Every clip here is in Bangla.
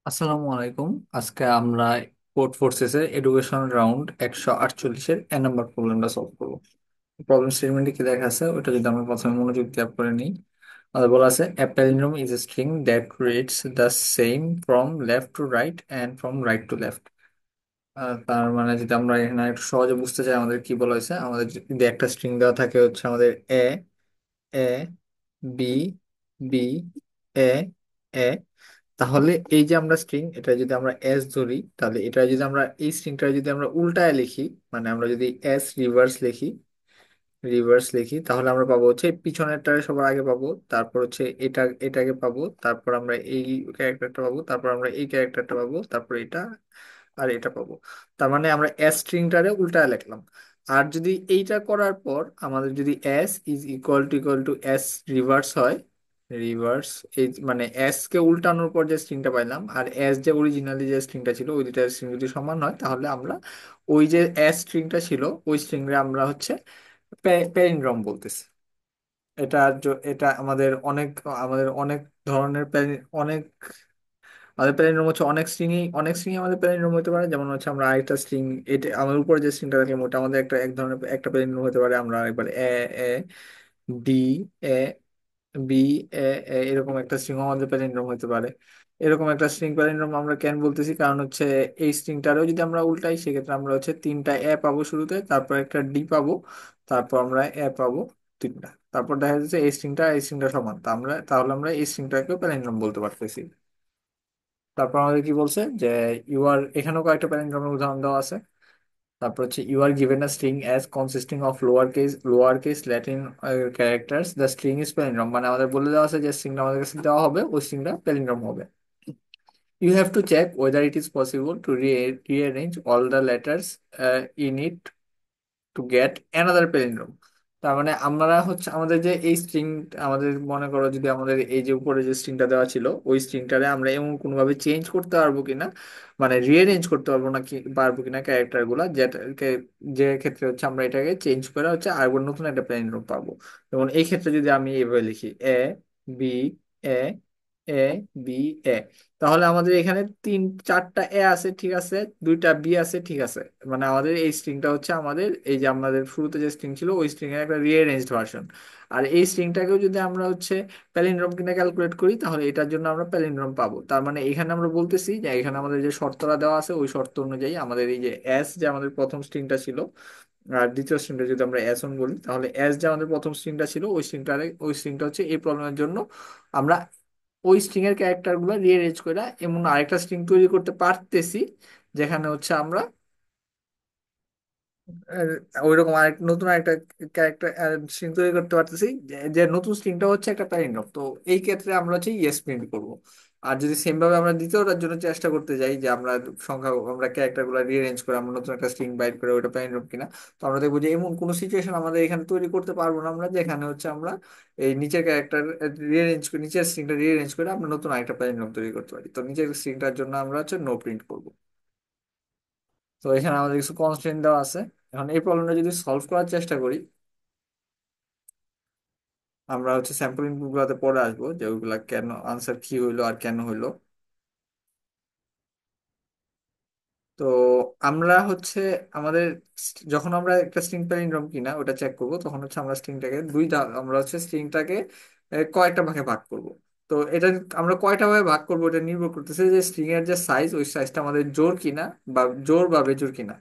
আসসালামু আলাইকুম। আজকে আমরা কোড ফোর্সেসের এডুকেশন রাউন্ড 148-এর নাম্বার প্রবলেমটা সলভ করবো। প্রবলেম স্টেটমেন্টে কি দেখা আছে ওটা যদি আমরা প্রথমে মনোযোগ দিয়ে করে নিই। আমাদের বলা আছে a palindrome is a string that reads the same from left to right and from right to left। তার মানে যদি আমরা এখানে একটু সহজে বুঝতে চাই, আমাদের কি বলা হয়েছে, আমাদের যদি একটা স্ট্রিং দেওয়া থাকে হচ্ছে আমাদের এ এ বি বি এ এ, তাহলে এই যে আমরা স্ট্রিং এটা যদি আমরা এস ধরি, তাহলে এটা যদি আমরা এই স্ট্রিংটা যদি আমরা উল্টায় লিখি, মানে আমরা যদি এস রিভার্স লিখি তাহলে আমরা পাবো হচ্ছে পিছনেরটারে সবার আগে পাবো, তারপর হচ্ছে এটাকে পাবো, তারপর আমরা এই ক্যারেক্টারটা পাবো, তারপর আমরা এই ক্যারেক্টারটা পাবো, তারপর এটা আর এটা পাবো। তার মানে আমরা এস স্ট্রিংটারে উল্টায় লিখলাম। আর যদি এইটা করার পর আমাদের যদি s is equal to s reverse হয়, রিভার্স এই মানে এস কে উল্টানোর পর যে স্ট্রিংটা পাইলাম আর এস যে অরিজিনালি যে স্ট্রিংটা ছিল ওই দুইটা স্ট্রিং যদি সমান হয়, তাহলে আমরা ওই যে এস স্ট্রিংটা ছিল ওই স্ট্রিংরে আমরা হচ্ছে প্যালিন্ড্রম বলতেছি। এটা আমাদের অনেক ধরনের অনেক আমাদের প্যালিন্ড্রোম হচ্ছে অনেক স্ট্রিং আমাদের প্যালিন্ড্রোম হতে পারে। যেমন হচ্ছে আমরা আরেকটা স্ট্রিং, এটা আমাদের উপরে যে স্ট্রিংটা রাখলাম ওটা আমাদের এক ধরনের একটা প্যালিন্ড্রোম হতে পারে। আমরা একবার এ A D A B A এ এরকম একটা স্ট্রিং আমাদের প্যালিন্ড্রোম হতে পারে। এরকম একটা স্ট্রিং প্যালিন্ড্রোম আমরা কেন বলতেছি, কারণ হচ্ছে এই স্ট্রিংটারও যদি আমরা উল্টাই সেক্ষেত্রে আমরা হচ্ছে তিনটা এ পাবো শুরুতে, তারপর একটা ডি পাবো, তারপর আমরা এ পাবো তিনটা, তারপর দেখা যাচ্ছে এই স্ট্রিংটা সমান, তাহলে আমরা এই স্ট্রিংটাকেও প্যালিন্ড্রোম বলতে পারতেছি। তারপর আমাদের কি বলছে যে এখানেও কয়েকটা প্যালিন্ড্রোমের উদাহরণ দেওয়া আছে। তারপর হচ্ছে you are given a string as consisting of lower case Latin characters, the string is palindrome. মানে আমাদের বলে দেওয়া আছে যে স্ট্রিংটা আমাদের কাছে দেওয়া হবে ওই স্ট্রিংটা প্যালিন্ড্রোম হবে। You have to check whether it is possible to rearrange all the letters in it to get another palindrome. তার মানে আমরা হচ্ছে আমাদের যে এই স্ট্রিং, আমাদের মনে করো যদি আমাদের এই যে উপরে যে স্ট্রিংটা দেওয়া ছিল ওই স্ট্রিংটারে আমরা এমন কোনোভাবে চেঞ্জ করতে পারবো কিনা, মানে রিঅ্যারেঞ্জ করতে পারবো না কি পারবো কিনা ক্যারেক্টার গুলা, যেটাকে যে ক্ষেত্রে হচ্ছে আমরা এটাকে চেঞ্জ করে হচ্ছে আরেকবার নতুন একটা প্যালিন্ড্রোম পাবো। যেমন এই ক্ষেত্রে যদি আমি এভাবে লিখি B A A B A, তাহলে আমাদের এখানে চারটা এ আছে ঠিক আছে, দুইটা বি আছে ঠিক আছে। মানে আমাদের এই স্ট্রিংটা হচ্ছে আমাদের এই যে আমাদের শুরুতে যে স্ট্রিং ছিল ওই স্ট্রিং এর একটা রিঅ্যারেঞ্জড ভার্সন। আর এই স্ট্রিংটাকেও যদি আমরা হচ্ছে প্যালিন্ড্রোম কিনা ক্যালকুলেট করি তাহলে এটার জন্য আমরা প্যালিন্ড্রোম পাবো। তার মানে এখানে আমরা বলতেছি যে এখানে আমাদের যে শর্তটা দেওয়া আছে ওই শর্ত অনুযায়ী আমাদের এই যে এস যে আমাদের প্রথম স্ট্রিংটা ছিল আর দ্বিতীয় স্ট্রিংটা যদি আমরা এস ওন বলি, তাহলে এস যে আমাদের প্রথম স্ট্রিংটা ছিল ওই স্ট্রিংটা হচ্ছে এই প্রবলেমের জন্য আমরা ওই স্ট্রিং এর ক্যারেক্টার গুলো রিঅ্যারেঞ্জ করে এমন আরেকটা স্ট্রিং তৈরি করতে পারতেছি, যেখানে হচ্ছে আমরা ওইরকম নতুন আরেকটা ক্যারেক্টার স্ট্রিং তৈরি করতে পারতেছি, যে নতুন স্ট্রিংটা হচ্ছে একটা প্যারাগ্রাফ। তো এই ক্ষেত্রে আমরা হচ্ছে ইয়েস প্রিন্ট করব। আর যদি সেম ভাবে আমরা দ্বিতীয়টার জন্য চেষ্টা করতে যাই যে আমরা ক্যারেক্টার গুলো রিঅ্যারেঞ্জ করে আমরা নতুন একটা স্ট্রিং বাইট করে ওটা প্যারাগ্রাফ কিনা, তো আমরা দেখবো যে এমন কোনো সিচুয়েশন আমাদের এখানে তৈরি করতে পারবো না আমরা, যেখানে হচ্ছে আমরা এই নিচের ক্যারেক্টার নিচের স্ট্রিংটা রিঅ্যারেঞ্জ করে আমরা নতুন আরেকটা প্যারাগ্রাফ তৈরি করতে পারি। তো নিচের স্ট্রিংটার জন্য আমরা হচ্ছে নো প্রিন্ট করব। তো এখানে আমাদের কিছু কনস্ট্রেন্ট দেওয়া আছে। এখন এই প্রবলেমটা যদি সলভ করার চেষ্টা করি, আমরা হচ্ছে স্যাম্পল ইনপুট গুলাতে পরে আসবো যে ওইগুলা কেন আনসার কি হইলো আর কেন হইলো। তো আমরা হচ্ছে আমাদের যখন আমরা একটা স্ট্রিং প্যালিন্ড্রোম কিনা ওটা চেক করব, তখন হচ্ছে আমরা আমরা হচ্ছে স্ট্রিংটাকে কয়েকটা ভাগে ভাগ করব। তো এটা আমরা কয়টা ভাগে ভাগ করবো এটা নির্ভর করতেছে যে স্ট্রিং এর যে সাইজ ওই সাইজটা আমাদের জোড় কিনা বা জোড় বা বেজোড় কিনা।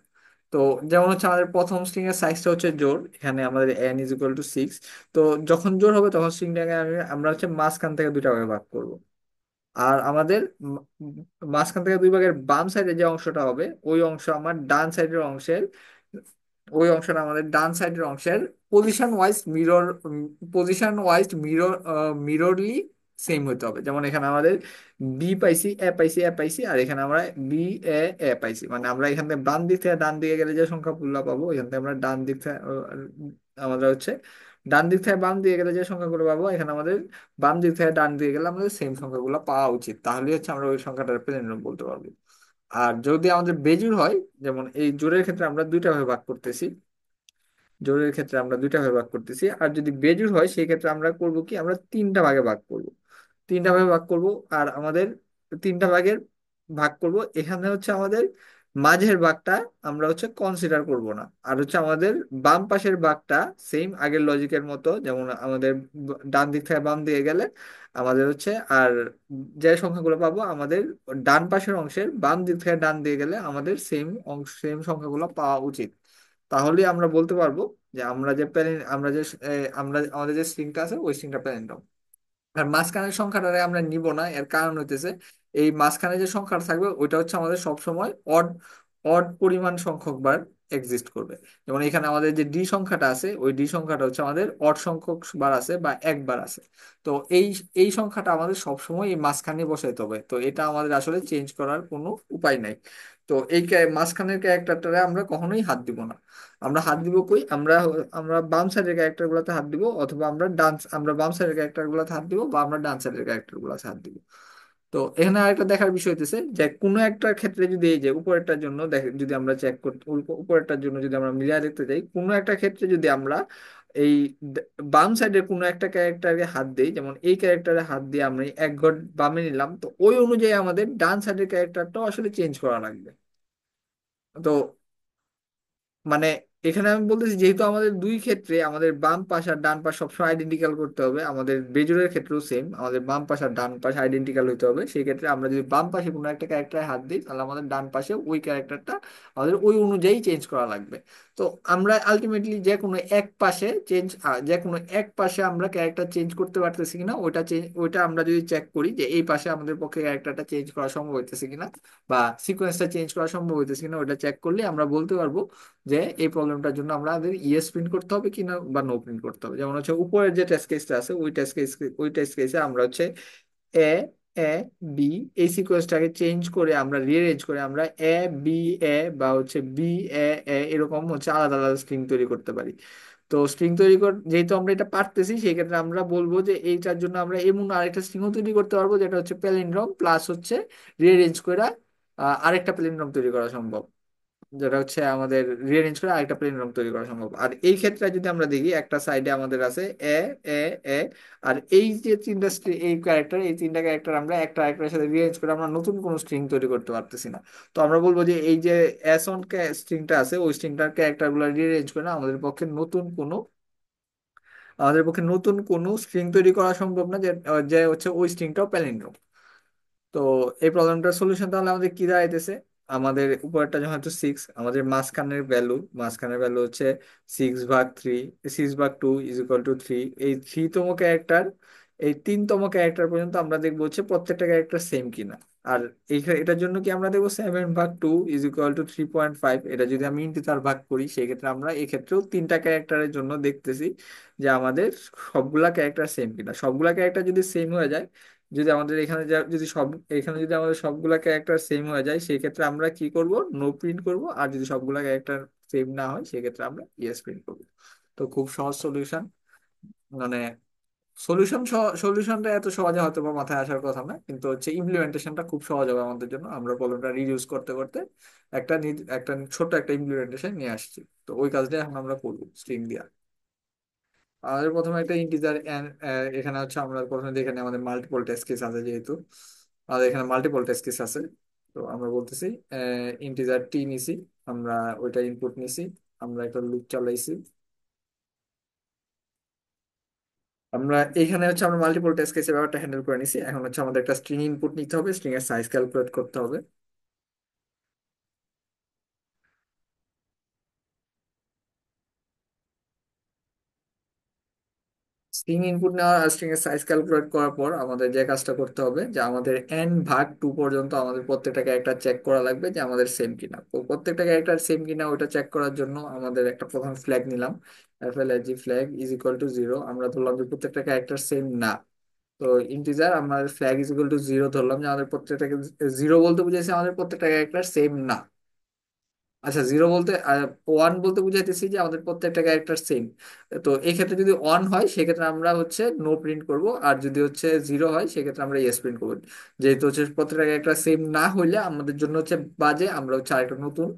তো যেমন হচ্ছে আমাদের প্রথম স্ট্রিং এর সাইজটা হচ্ছে জোড়, এখানে আমাদের n = 6। তো যখন জোড় হবে তখন স্ট্রিংটাকে আমরা হচ্ছে মাঝখান থেকে দুইটা ভাগে ভাগ করব। আর আমাদের মাঝখান থেকে দুই ভাগের বাম সাইডে যে অংশটা হবে ওই অংশ আমার ডান সাইডের অংশের ওই অংশটা আমাদের ডান সাইডের অংশের পজিশন ওয়াইজ মিররলি সেম হতে হবে। যেমন এখানে আমাদের বি পাইছি এ পাইছি আর এখানে আমরা বি এ এ পাইছি, মানে আমরা এখান থেকে বাম দিক থেকে ডান দিকে গেলে যে সংখ্যাগুলো পাবো এখান থেকে আমরা ডান দিক থেকে আমরা হচ্ছে ডান দিক থেকে বাম দিকে গেলে যে সংখ্যাগুলো পাবো এখানে আমাদের বাম দিক থেকে ডান দিকে গেলে আমাদের সেম সংখ্যাগুলো পাওয়া উচিত, তাহলে হচ্ছে আমরা ওই সংখ্যাটার প্লেন বলতে পারবো। আর যদি আমাদের বেজোড় হয়, যেমন এই জোড়ের ক্ষেত্রে আমরা দুইটা ভাগে ভাগ করতেছি, আর যদি বেজোড় হয় সেই ক্ষেত্রে আমরা করব কি, আমরা তিনটা ভাগে ভাগ করব। তিনটা ভাগে ভাগ করব আর আমাদের তিনটা ভাগের ভাগ করব, এখানে হচ্ছে আমাদের মাঝের ভাগটা আমরা হচ্ছে কনসিডার করব না। আর হচ্ছে আমাদের বাম পাশের ভাগটা সেম আগের লজিকের মতো, যেমন আমাদের ডান দিক থেকে বাম দিকে গেলে আমাদের হচ্ছে, আর যে সংখ্যাগুলো পাবো আমাদের ডান পাশের অংশের বাম দিক থেকে ডান দিকে গেলে আমাদের সেম অংশ সেম সংখ্যাগুলো পাওয়া উচিত। তাহলে আমরা বলতে পারবো যে আমরা যে প্যারেন্ট আমরা যে আমরা আমাদের যে স্ট্রিংটা আছে ওই স্ট্রিংটা প্যারেন্ট। আর মাঝখানের সংখ্যাটারে আমরা নিব না, এর কারণ হইতেছে এই মাঝখানে যে সংখ্যাটা থাকবে ওইটা হচ্ছে আমাদের সব সময় অড অড পরিমাণ সংখ্যক বার এক্সিস্ট করবে। যেমন এখানে আমাদের যে ডি সংখ্যাটা আছে ওই ডি সংখ্যাটা হচ্ছে আমাদের অড সংখ্যক বার আছে বা একবার আছে। তো এই এই সংখ্যাটা আমাদের সব সময় এই মাঝখানে বসাইতে হবে, তো এটা আমাদের আসলে চেঞ্জ করার কোনো উপায় নাই। তো এই মাঝখানের ক্যারেক্টারটারে আমরা কখনোই হাত দিব না। আমরা হাত দিব কই, আমরা আমরা বাম সাইডের ক্যারেক্টার গুলোতে হাত দিব, অথবা আমরা বাম সাইডের ক্যারেক্টার গুলোতে হাত দিব, বা আমরা ডান সাইডের ক্যারেক্টার গুলোতে হাত দিব। তো এখানে আরেকটা দেখার বিষয় হইতেছে যে কোনো একটা ক্ষেত্রে যদি এই যে উপরেরটার জন্য যদি আমরা চেক করতে, উপরেরটার জন্য যদি আমরা মিলিয়ে দেখতে যাই, কোনো একটা ক্ষেত্রে যদি আমরা এই দ- বাম সাইডের কোনো একটা ক্যারেক্টারকে হাত দিই, যেমন এই ক্যারেক্টারে হাত দিয়ে আমরা এক ঘর বামে নিলাম, তো ওই অনুযায়ী আমাদের ডান সাইডের ক্যারেক্টারটাও আসলে চেঞ্জ করা লাগবে। তো মানে এখানে আমি বলতেছি যেহেতু আমাদের দুই ক্ষেত্রে আমাদের বাম পাশ আর ডান পাশ সবসময় আইডেন্টিক্যাল করতে হবে, আমাদের বেজোড়ের ক্ষেত্রেও সেম, আমাদের বাম পাশ আর ডান পাশ আইডেন্টিক্যাল হতে হবে। সেই ক্ষেত্রে আমরা যদি বাম পাশে কোনো একটা ক্যারেক্টারে হাত দিই, তাহলে আমাদের ডান পাশে ওই ক্যারেক্টারটা আমাদের ওই অনুযায়ী চেঞ্জ করা লাগবে। তো আমরা আলটিমেটলি যে কোনো এক পাশে আমরা ক্যারেক্টার চেঞ্জ করতে পারতেছি কিনা ওইটা আমরা যদি চেক করি যে এই পাশে আমাদের পক্ষে ক্যারেক্টারটা চেঞ্জ করা সম্ভব হইতেছে কিনা, বা সিকোয়েন্সটা চেঞ্জ করা সম্ভব হইতেছে কিনা, ওইটা চেক করলে আমরা বলতে পারবো যে এই প্রবলেমটার জন্য আমাদের ইয়েস প্রিন্ট করতে হবে কিনা বা নো প্রিন্ট করতে হবে। যেমন হচ্ছে উপরের যে টেস্ট কেসটা আছে ওই টেস্ট কেসে আমরা হচ্ছে এ এ বি এই সিকোয়েন্সটাকে চেঞ্জ করে আমরা রিঅ্যারেঞ্জ করে আমরা এ বি এ বা হচ্ছে বি এ এ এরকম হচ্ছে আলাদা আলাদা স্ট্রিং তৈরি করতে পারি। তো স্ট্রিং তৈরি যেহেতু আমরা এটা পারতেছি, সেই ক্ষেত্রে আমরা বলবো যে এইটার জন্য আমরা এমন আরেকটা স্ট্রিংও তৈরি করতে পারবো যেটা হচ্ছে প্যালিন্ড্রোম প্লাস হচ্ছে রিঅ্যারেঞ্জ করে আরেকটা প্যালিন্ড্রোম তৈরি করা সম্ভব, যেটা হচ্ছে আমাদের রিঅ্যারেঞ্জ করে আরেকটা প্লেন রং তৈরি করা সম্ভব। আর এই ক্ষেত্রে যদি আমরা দেখি একটা সাইডে আমাদের আছে এ এ এ, আর এই যে এই তিনটা ক্যারেক্টার আমরা একটা আরেকটার সাথে রিঅ্যারেঞ্জ করে আমরা নতুন কোনো স্ট্রিং তৈরি করতে পারতেছি না। তো আমরা বলবো যে এই যে এস অন স্ট্রিংটা আছে ওই স্ট্রিংটার ক্যারেক্টার গুলো রিঅ্যারেঞ্জ করে না আমাদের পক্ষে নতুন কোনো স্ট্রিং তৈরি করা সম্ভব না, যে যে হচ্ছে ওই স্ট্রিংটাও প্যালিন্ড্রোম। তো এই প্রবলেমটার সলিউশন তাহলে আমাদের কি দাঁড়াইতেছে, আমাদের উপরেরটা যখন হচ্ছে 6, আমাদের মাঝখানের ভ্যালু হচ্ছে 6/3, 6/2 ইজ ইকুয়াল টু 3। এই 3তম ক্যারেক্টার এই 3তম ক্যারেক্টার পর্যন্ত আমরা দেখবো হচ্ছে প্রত্যেকটা ক্যারেক্টার সেম কিনা। আর এটার জন্য কি আমরা দেখবো 7/2 ইজ ইকুয়াল টু 3.5, এটা যদি আমি ইন্টিজার ভাগ করি সেই ক্ষেত্রে আমরা এক্ষেত্রেও তিনটা ক্যারেক্টারের জন্য দেখতেছি যে আমাদের সবগুলা ক্যারেক্টার সেম কিনা। সবগুলা ক্যারেক্টার যদি সেম হয়ে যায়, যদি আমাদের এখানে যদি এখানে যদি আমাদের সবগুলা ক্যারেক্টার সেম হয়ে যায় সেই ক্ষেত্রে আমরা কি করব, নো প্রিন্ট করব। আর যদি সবগুলা ক্যারেক্টার সেম না হয় সেই ক্ষেত্রে আমরা ইয়েস প্রিন্ট করব। তো খুব সহজ সলিউশন, মানে সলিউশনটা এত সহজে হয়তো বা মাথায় আসার কথা না, কিন্তু হচ্ছে ইমপ্লিমেন্টেশনটা খুব সহজ হবে আমাদের জন্য। আমরা প্রবলেমটা রিডিউস করতে করতে একটা ছোট্ট একটা ইমপ্লিমেন্টেশন নিয়ে আসছি। তো ওই কাজটা এখন আমরা করবো স্ট্রিং দিয়ে। আমাদের প্রথমে একটা ইন্টিজার এখানে হচ্ছে আমরা প্রথমে এখানে আমাদের মাল্টিপল টেস্ট কেস আছে, যেহেতু আমাদের এখানে মাল্টিপল টেস্ট কেস আছে, তো আমরা বলতেছি ইন্টিজার টি নিছি, আমরা ওইটা ইনপুট নিছি, আমরা একটা লুপ চালাইছি। আমরা এইখানে হচ্ছে আমরা মাল্টিপল টেস্ট কেসের ব্যাপারটা হ্যান্ডেল করে নিছি। এখন হচ্ছে আমাদের একটা স্ট্রিং ইনপুট নিতে হবে, স্ট্রিং এর সাইজ ক্যালকুলেট করতে হবে। স্ট্রিং ইনপুট নেওয়ার আর স্ট্রিং এর সাইজ ক্যালকুলেট করার পর আমাদের যে কাজটা করতে হবে যে আমাদের n/2 পর্যন্ত আমাদের প্রত্যেকটা ক্যারেক্টার চেক করা লাগবে যে আমাদের সেম কিনা। তো প্রত্যেকটা ক্যারেক্টার সেম কিনা ওটা চেক করার জন্য আমাদের একটা প্রথম ফ্ল্যাগ নিলাম, FLAG flag is equal two 0। আমরা ধরলাম যে প্রত্যেকটা ক্যারেক্টার সেম না। তো ইন্টিজার আমরা ফ্ল্যাগ ইজ ইকুয়াল টু 0 ধরলাম যে আমাদের প্রত্যেকটা, 0 বলতে বুঝাইছে আমাদের প্রত্যেকটা ক্যারেক্টার সেম না। আচ্ছা, 0 বলতে 1 বলতে বুঝাইতেছি যে আমাদের প্রত্যেকটা ক্যারেক্টার সেম। তো এই ক্ষেত্রে যদি 1 হয় সেক্ষেত্রে আমরা হচ্ছে নো প্রিন্ট করব, আর যদি হচ্ছে 0 হয় সেক্ষেত্রে আমরা ইয়েস প্রিন্ট করবো। যেহেতু হচ্ছে প্রত্যেকটা ক্যারেক্টার সেম না হইলে আমাদের জন্য হচ্ছে বাজে, আমরা হচ্ছে আরেকটা নতুন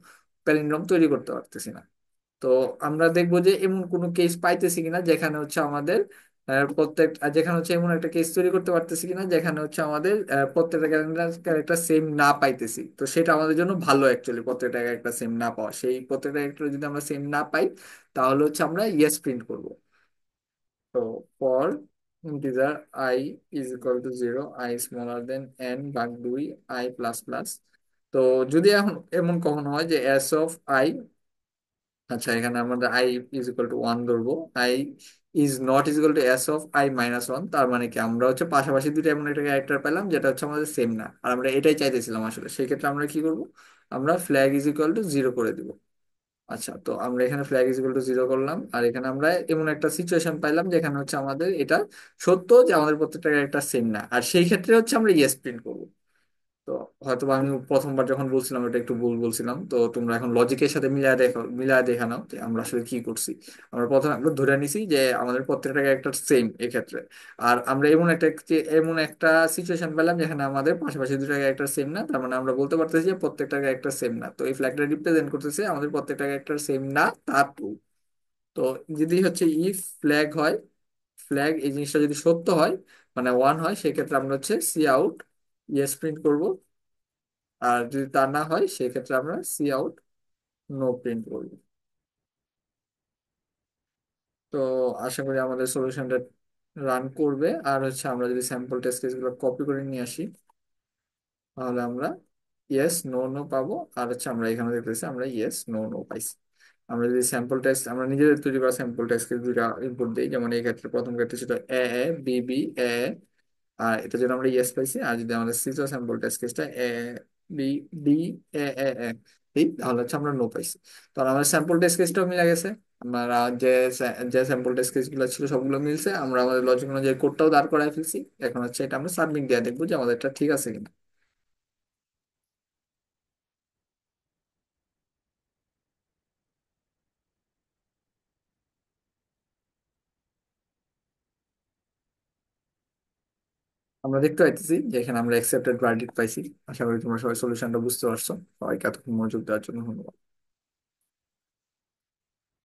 প্যালিন্ড্রোম তৈরি করতে পারতেছি না। তো আমরা দেখবো যে এমন কোনো কেস পাইতেছি কিনা যেখানে হচ্ছে আমাদের প্রত্যেক আর যেখানে হচ্ছে এমন একটা কেস তৈরি করতে পারতেছি কিনা যেখানে হচ্ছে আমাদের প্রত্যেকটা ক্যারেক্টার সেম না পাইতেছি, তো সেটা আমাদের জন্য ভালো অ্যাকচুয়ালি, প্রত্যেকটা ক্যারেক্টার সেম না পাওয়া। সেই প্রত্যেকটা ক্যারেক্টার যদি আমরা সেম না পাই তাহলে হচ্ছে আমরা ইয়েস প্রিন্ট করব। তো for integer I is equal two 0, I smaller than n ভাগ 2, আই প্লাস প্লাস। তো যদি এখন এমন কখনো হয় যে এস অফ আই, আচ্ছা এখানে আমাদের আই ইজ ইকুয়াল টু 1 ধরবো, I is not is equal to S of I minus 1, তার মানে কি আমরা হচ্ছে পাশাপাশি দুটো এমন একটা ক্যারেক্টার পেলাম যেটা হচ্ছে আমাদের সেম না, আর আমরা এটাই চাইতেছিলাম আসলে। সেই ক্ষেত্রে আমরা কি করব, আমরা ফ্ল্যাগ ইজ ইকুয়াল টু 0 করে দিব। আচ্ছা, তো আমরা এখানে ফ্ল্যাগ ইজ ইকুয়াল টু 0 করলাম, আর এখানে আমরা এমন একটা সিচুয়েশন পাইলাম যেখানে হচ্ছে আমাদের এটা সত্য যে আমাদের প্রত্যেকটা ক্যারেক্টার সেম না, আর সেই ক্ষেত্রে হচ্ছে আমরা ইয়েস প্রিন্ট করবো। তো হয়তো বা আমি প্রথমবার যখন বলছিলাম এটা একটু ভুল বলছিলাম, তো তোমরা এখন লজিকের সাথে মিলায় দেখো, মিলায় দেখে নাও যে আমরা আসলে কি করছি। আমরা প্রথমে আমরা ধরে নিছি যে আমাদের প্রত্যেকটা ক্যারেক্টার সেম এক্ষেত্রে, আর আমরা এমন একটা সিচুয়েশন পেলাম যেখানে আমাদের পাশাপাশি দুটো ক্যারেক্টার সেম না, তার মানে আমরা বলতে পারতেছি যে প্রত্যেকটা ক্যারেক্টার সেম না। তো এই ফ্ল্যাগটা রিপ্রেজেন্ট করতেছে আমাদের প্রত্যেকটা ক্যারেক্টার সেম না তা ট্রু। তো যদি হচ্ছে ইফ ফ্ল্যাগ হয়, ফ্ল্যাগ এই জিনিসটা যদি সত্য হয় মানে 1 হয়, সেক্ষেত্রে আমরা হচ্ছে সি আউট ইয়েস প্রিন্ট করবো। আর যদি তা না হয় সেক্ষেত্রে আমরা সি আউট নো প্রিন্ট করব। তো আশা করি আমাদের সলিউশনটা রান করবে। আর হচ্ছে আমরা যদি স্যাম্পল টেস্ট কেসগুলো কপি করে নিয়ে আসি তাহলে আমরা ইয়েস নো নো পাবো, আর হচ্ছে আমরা এখানে দেখতেছি আমরা ইয়েস নো নো পাইছি। আমরা যদি স্যাম্পল টেস্ট আমরা নিজেদের তৈরি করা স্যাম্পল টেস্ট কেস দুইটা ইনপুট দিই, যেমন এই ক্ষেত্রে প্রথম ক্ষেত্রে ছিল এ এ বি বি এ, আর এটা যদি আমরা ইয়েস পাইছি, আর যদি আমাদের সিজো স্যাম্পল টেস্ট কেসটা এ বি ডি এ এ এ এই, তাহলে হচ্ছে আমরা নো পাইছি। তাহলে আমাদের স্যাম্পল টেস্ট কেসটাও মিলে গেছে। আমরা যে স্যাম্পল টেস্ট কেস গুলো ছিল সবগুলো মিলছে, আমরা আমাদের লজিক অনুযায়ী কোডটাও দাঁড় করাই ফেলছি। এখন হচ্ছে এটা আমরা সাবমিট দিয়ে দেখবো যে আমাদের এটা ঠিক আছে কিনা। আমরা দেখতে পাইতেছি যে এখানে আমরা অ্যাকসেপ্টেড ভার্ডিক্ট পাইছি। আশা করি তোমরা সবাই সলিউশনটা বুঝতে পারছো। সবাইকে এতক্ষণ মনোযোগ দেওয়ার জন্য ধন্যবাদ।